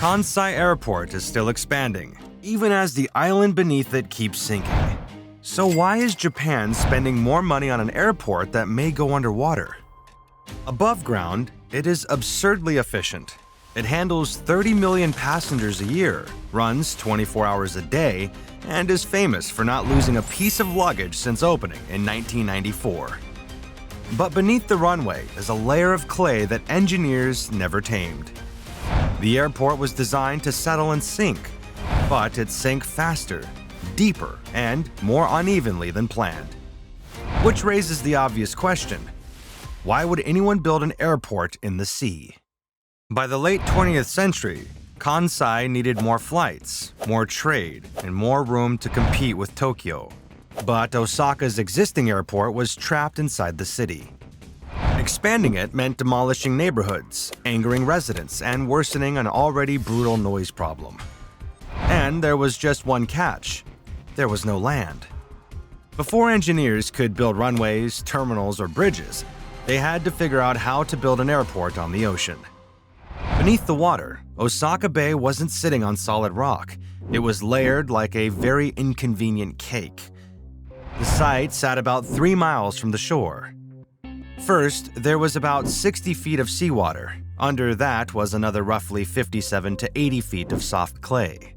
Kansai Airport is still expanding, even as the island beneath it keeps sinking. So why is Japan spending more money on an airport that may go underwater? Above ground, it is absurdly efficient. It handles 30 million passengers a year, runs 24 hours a day, and is famous for not losing a piece of luggage since opening in 1994. But beneath the runway is a layer of clay that engineers never tamed. The airport was designed to settle and sink, but it sank faster, deeper, and more unevenly than planned. Which raises the obvious question: why would anyone build an airport in the sea? By the late 20th century, Kansai needed more flights, more trade, and more room to compete with Tokyo. But Osaka's existing airport was trapped inside the city. Expanding it meant demolishing neighborhoods, angering residents, and worsening an already brutal noise problem. And there was just one catch: there was no land. Before engineers could build runways, terminals, or bridges, they had to figure out how to build an airport on the ocean. Beneath the water, Osaka Bay wasn't sitting on solid rock. It was layered like a very inconvenient cake. The site sat about 3 miles from the shore. First, there was about 60 feet of seawater. Under that was another roughly 57 to 80 feet of soft clay.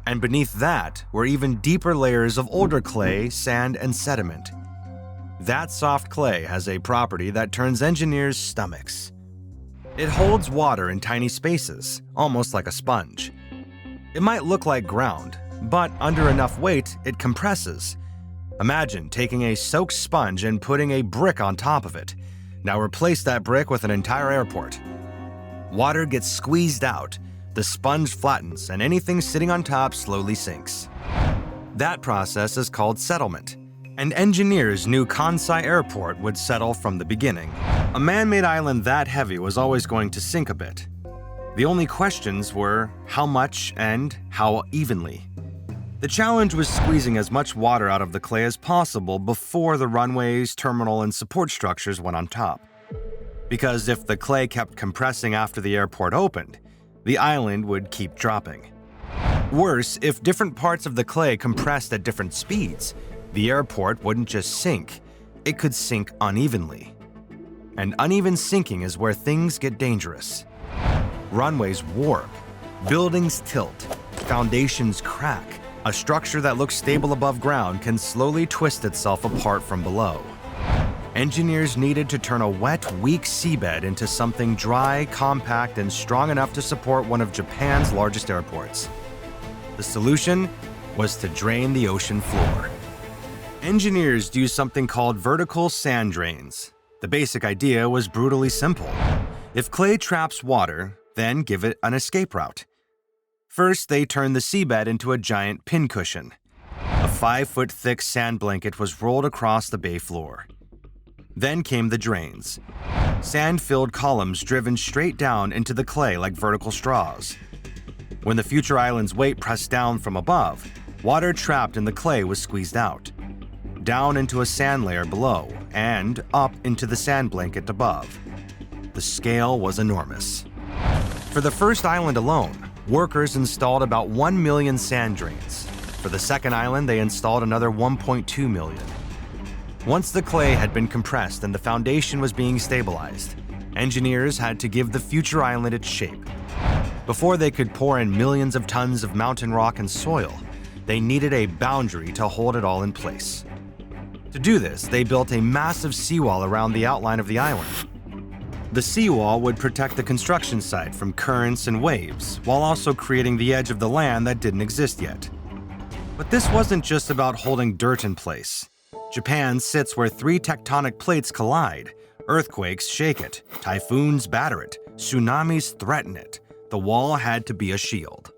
And beneath that were even deeper layers of older clay, sand, and sediment. That soft clay has a property that turns engineers' stomachs. It holds water in tiny spaces, almost like a sponge. It might look like ground, but under enough weight, it compresses. Imagine taking a soaked sponge and putting a brick on top of it. Now replace that brick with an entire airport. Water gets squeezed out, the sponge flattens, and anything sitting on top slowly sinks. That process is called settlement, and engineers knew Kansai Airport would settle from the beginning. A man-made island that heavy was always going to sink a bit. The only questions were how much and how evenly. The challenge was squeezing as much water out of the clay as possible before the runways, terminal, and support structures went on top. Because if the clay kept compressing after the airport opened, the island would keep dropping. Worse, if different parts of the clay compressed at different speeds, the airport wouldn't just sink, it could sink unevenly. And uneven sinking is where things get dangerous. Runways warp, buildings tilt, foundations crack. A structure that looks stable above ground can slowly twist itself apart from below. Engineers needed to turn a wet, weak seabed into something dry, compact, and strong enough to support one of Japan's largest airports. The solution was to drain the ocean floor. Engineers used something called vertical sand drains. The basic idea was brutally simple. If clay traps water, then give it an escape route. First, they turned the seabed into a giant pincushion. A 5-foot-thick sand blanket was rolled across the bay floor. Then came the drains. Sand-filled columns driven straight down into the clay like vertical straws. When the future island's weight pressed down from above, water trapped in the clay was squeezed out, down into a sand layer below, and up into the sand blanket above. The scale was enormous. For the first island alone, workers installed about 1 million sand drains. For the second island, they installed another 1.2 million. Once the clay had been compressed and the foundation was being stabilized, engineers had to give the future island its shape. Before they could pour in millions of tons of mountain rock and soil, they needed a boundary to hold it all in place. To do this, they built a massive seawall around the outline of the island. The seawall would protect the construction site from currents and waves, while also creating the edge of the land that didn't exist yet. But this wasn't just about holding dirt in place. Japan sits where 3 tectonic plates collide. Earthquakes shake it, typhoons batter it, tsunamis threaten it. The wall had to be a shield.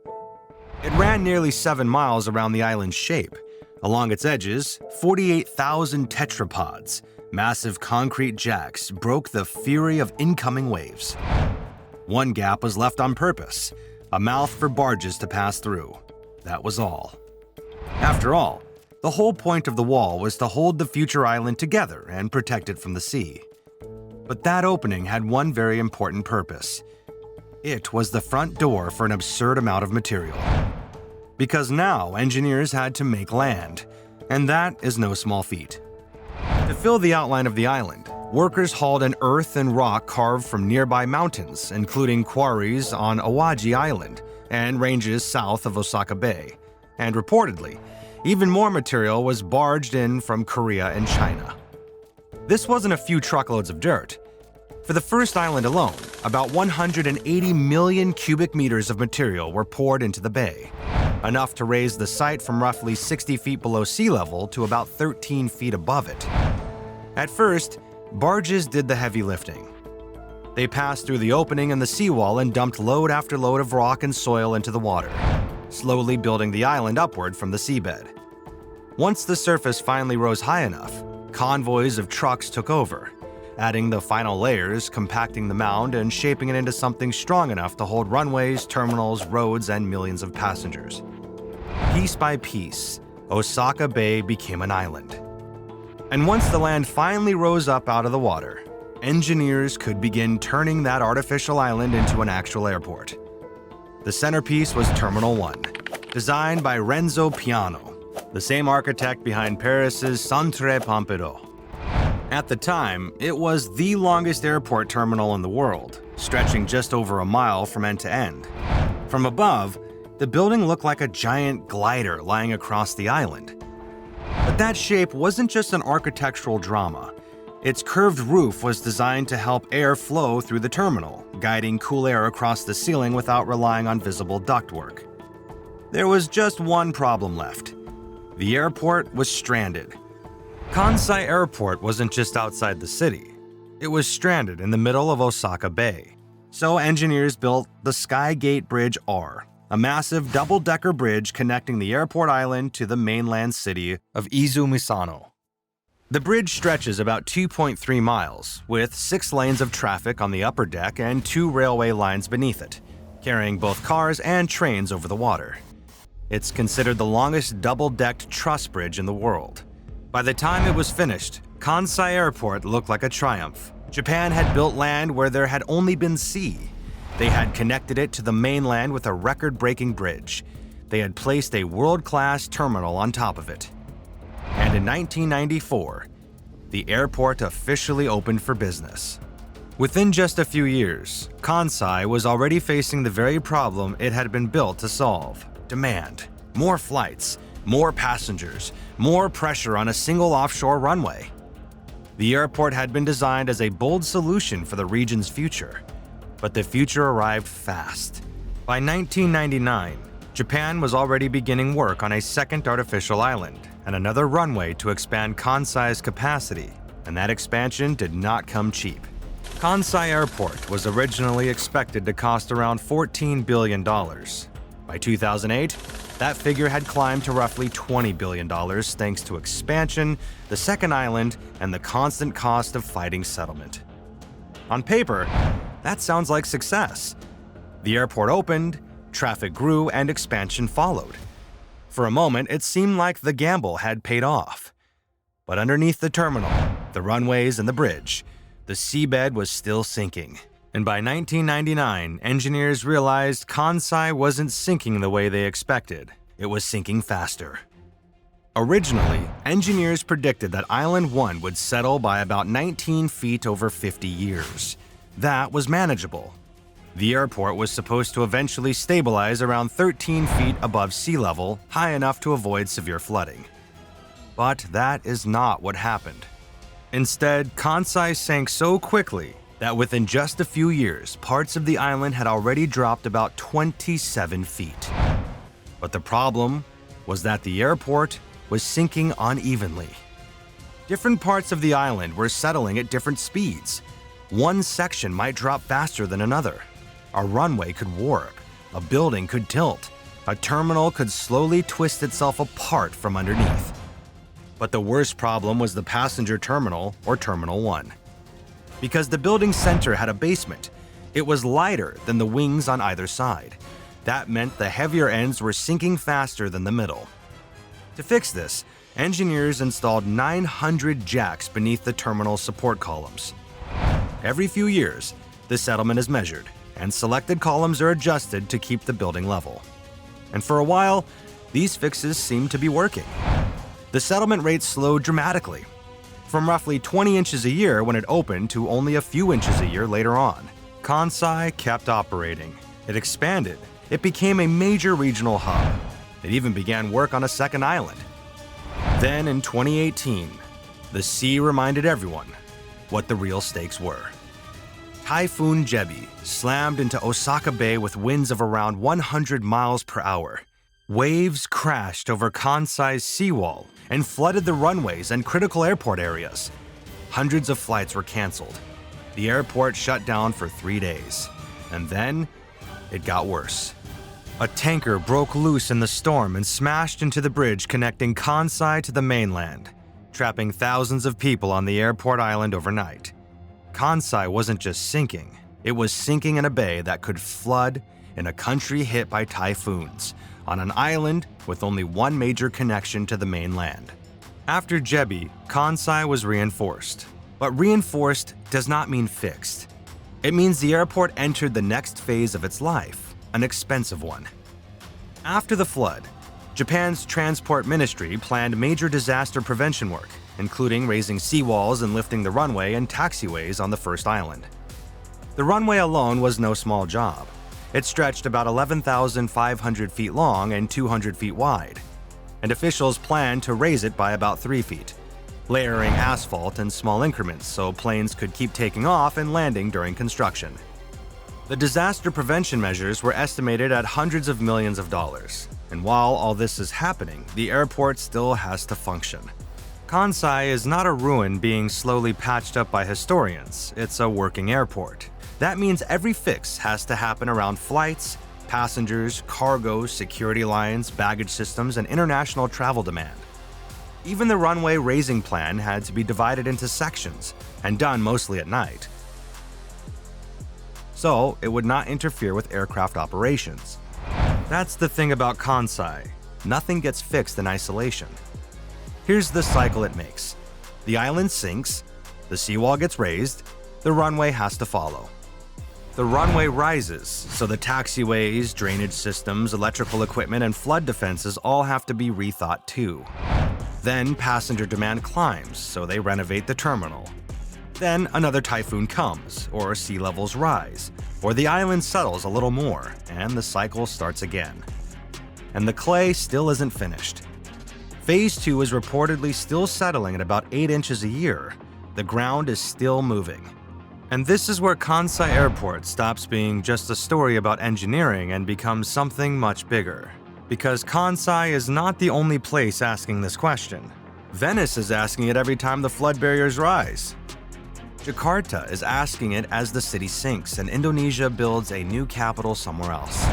It ran nearly 7 miles around the island's shape. Along its edges, 48,000 tetrapods, massive concrete jacks, broke the fury of incoming waves. One gap was left on purpose, a mouth for barges to pass through. That was all. After all, the whole point of the wall was to hold the future island together and protect it from the sea. But that opening had one very important purpose. It was the front door for an absurd amount of material. Because now engineers had to make land, and that is no small feat. To fill the outline of the island, workers hauled in earth and rock carved from nearby mountains, including quarries on Awaji Island and ranges south of Osaka Bay. And reportedly, even more material was barged in from Korea and China. This wasn't a few truckloads of dirt. For the first island alone, about 180 million cubic meters of material were poured into the bay, enough to raise the site from roughly 60 feet below sea level to about 13 feet above it. At first, barges did the heavy lifting. They passed through the opening in the seawall and dumped load after load of rock and soil into the water, slowly building the island upward from the seabed. Once the surface finally rose high enough, convoys of trucks took over, adding the final layers, compacting the mound, and shaping it into something strong enough to hold runways, terminals, roads, and millions of passengers. Piece by piece, Osaka Bay became an island. And once the land finally rose up out of the water, engineers could begin turning that artificial island into an actual airport. The centerpiece was Terminal 1, designed by Renzo Piano, the same architect behind Paris's Centre Pompidou. At the time, it was the longest airport terminal in the world, stretching just over a mile from end to end. From above, the building looked like a giant glider lying across the island. But that shape wasn't just an architectural drama. Its curved roof was designed to help air flow through the terminal, guiding cool air across the ceiling without relying on visible ductwork. There was just one problem left. The airport was stranded. Kansai Airport wasn't just outside the city. It was stranded in the middle of Osaka Bay. So engineers built the Skygate Bridge R, a massive double-decker bridge connecting the airport island to the mainland city of Izumisano. The bridge stretches about 2.3 miles, with 6 lanes of traffic on the upper deck and 2 railway lines beneath it, carrying both cars and trains over the water. It's considered the longest double-decked truss bridge in the world. By the time it was finished, Kansai Airport looked like a triumph. Japan had built land where there had only been sea. They had connected it to the mainland with a record-breaking bridge. They had placed a world-class terminal on top of it. And in 1994, the airport officially opened for business. Within just a few years, Kansai was already facing the very problem it had been built to solve: demand, more flights, more passengers, more pressure on a single offshore runway. The airport had been designed as a bold solution for the region's future, but the future arrived fast. By 1999, Japan was already beginning work on a second artificial island and another runway to expand Kansai's capacity, and that expansion did not come cheap. Kansai Airport was originally expected to cost around $14 billion. By 2008, that figure had climbed to roughly $20 billion thanks to expansion, the second island, and the constant cost of fighting settlement. On paper, that sounds like success. The airport opened, traffic grew, and expansion followed. For a moment, it seemed like the gamble had paid off. But underneath the terminal, the runways, and the bridge, the seabed was still sinking. And by 1999, engineers realized Kansai wasn't sinking the way they expected. It was sinking faster. Originally, engineers predicted that Island 1 would settle by about 19 feet over 50 years. That was manageable. The airport was supposed to eventually stabilize around 13 feet above sea level, high enough to avoid severe flooding. But that is not what happened. Instead, Kansai sank so quickly that within just a few years, parts of the island had already dropped about 27 feet. But the problem was that the airport was sinking unevenly. Different parts of the island were settling at different speeds. One section might drop faster than another. A runway could warp, a building could tilt, a terminal could slowly twist itself apart from underneath. But the worst problem was the passenger terminal, or Terminal 1. Because the building's center had a basement, it was lighter than the wings on either side. That meant the heavier ends were sinking faster than the middle. To fix this, engineers installed 900 jacks beneath the terminal support columns. Every few years, the settlement is measured. and selected columns are adjusted to keep the building level. And for a while, these fixes seemed to be working. The settlement rate slowed dramatically, from roughly 20 inches a year when it opened to only a few inches a year later on. Kansai kept operating. It expanded. It became a major regional hub. It even began work on a second island. Then in 2018, the sea reminded everyone what the real stakes were. Typhoon Jebi slammed into Osaka Bay with winds of around 100 miles per hour. Waves crashed over Kansai's seawall and flooded the runways and critical airport areas. Hundreds of flights were canceled. The airport shut down for 3 days. And then, it got worse. A tanker broke loose in the storm and smashed into the bridge connecting Kansai to the mainland, trapping thousands of people on the airport island overnight. Kansai wasn't just sinking, it was sinking in a bay that could flood in a country hit by typhoons, on an island with only one major connection to the mainland. After Jebi, Kansai was reinforced. But reinforced does not mean fixed. It means the airport entered the next phase of its life, an expensive one. After the flood, Japan's Transport Ministry planned major disaster prevention work, including raising seawalls and lifting the runway and taxiways on the first island. The runway alone was no small job. It stretched about 11,500 feet long and 200 feet wide, and officials planned to raise it by about 3 feet, layering asphalt in small increments so planes could keep taking off and landing during construction. The disaster prevention measures were estimated at hundreds of millions of dollars, and while all this is happening, the airport still has to function. Kansai is not a ruin being slowly patched up by historians, it's a working airport. That means every fix has to happen around flights, passengers, cargo, security lines, baggage systems, and international travel demand. Even the runway raising plan had to be divided into sections and done mostly at night, so it would not interfere with aircraft operations. That's the thing about Kansai. Nothing gets fixed in isolation. Here's the cycle it makes. The island sinks, the seawall gets raised, the runway has to follow. The runway rises, so the taxiways, drainage systems, electrical equipment, and flood defenses all have to be rethought too. Then passenger demand climbs, so they renovate the terminal. Then another typhoon comes, or sea levels rise, or the island settles a little more, and the cycle starts again. And the clay still isn't finished. Phase 2 is reportedly still settling at about 8 inches a year. The ground is still moving. And this is where Kansai Airport stops being just a story about engineering and becomes something much bigger. Because Kansai is not the only place asking this question. Venice is asking it every time the flood barriers rise. Jakarta is asking it as the city sinks and Indonesia builds a new capital somewhere else.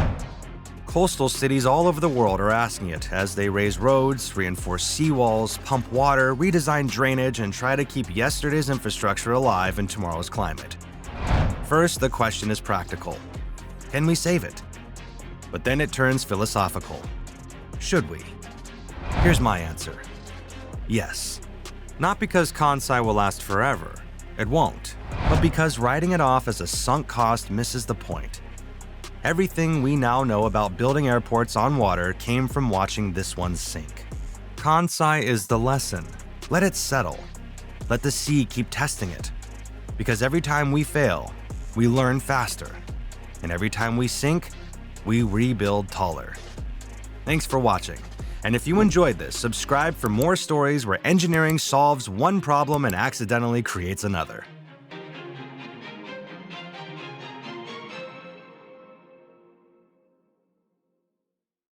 Coastal cities all over the world are asking it as they raise roads, reinforce seawalls, pump water, redesign drainage, and try to keep yesterday's infrastructure alive in tomorrow's climate. First, the question is practical. Can we save it? But then it turns philosophical. Should we? Here's my answer. Yes. Not because Kansai will last forever. It won't. But because writing it off as a sunk cost misses the point. Everything we now know about building airports on water came from watching this one sink. Kansai is the lesson. Let it settle. Let the sea keep testing it. Because every time we fail, we learn faster. And every time we sink, we rebuild taller. Thanks for watching. And if you enjoyed this, subscribe for more stories where engineering solves one problem and accidentally creates another.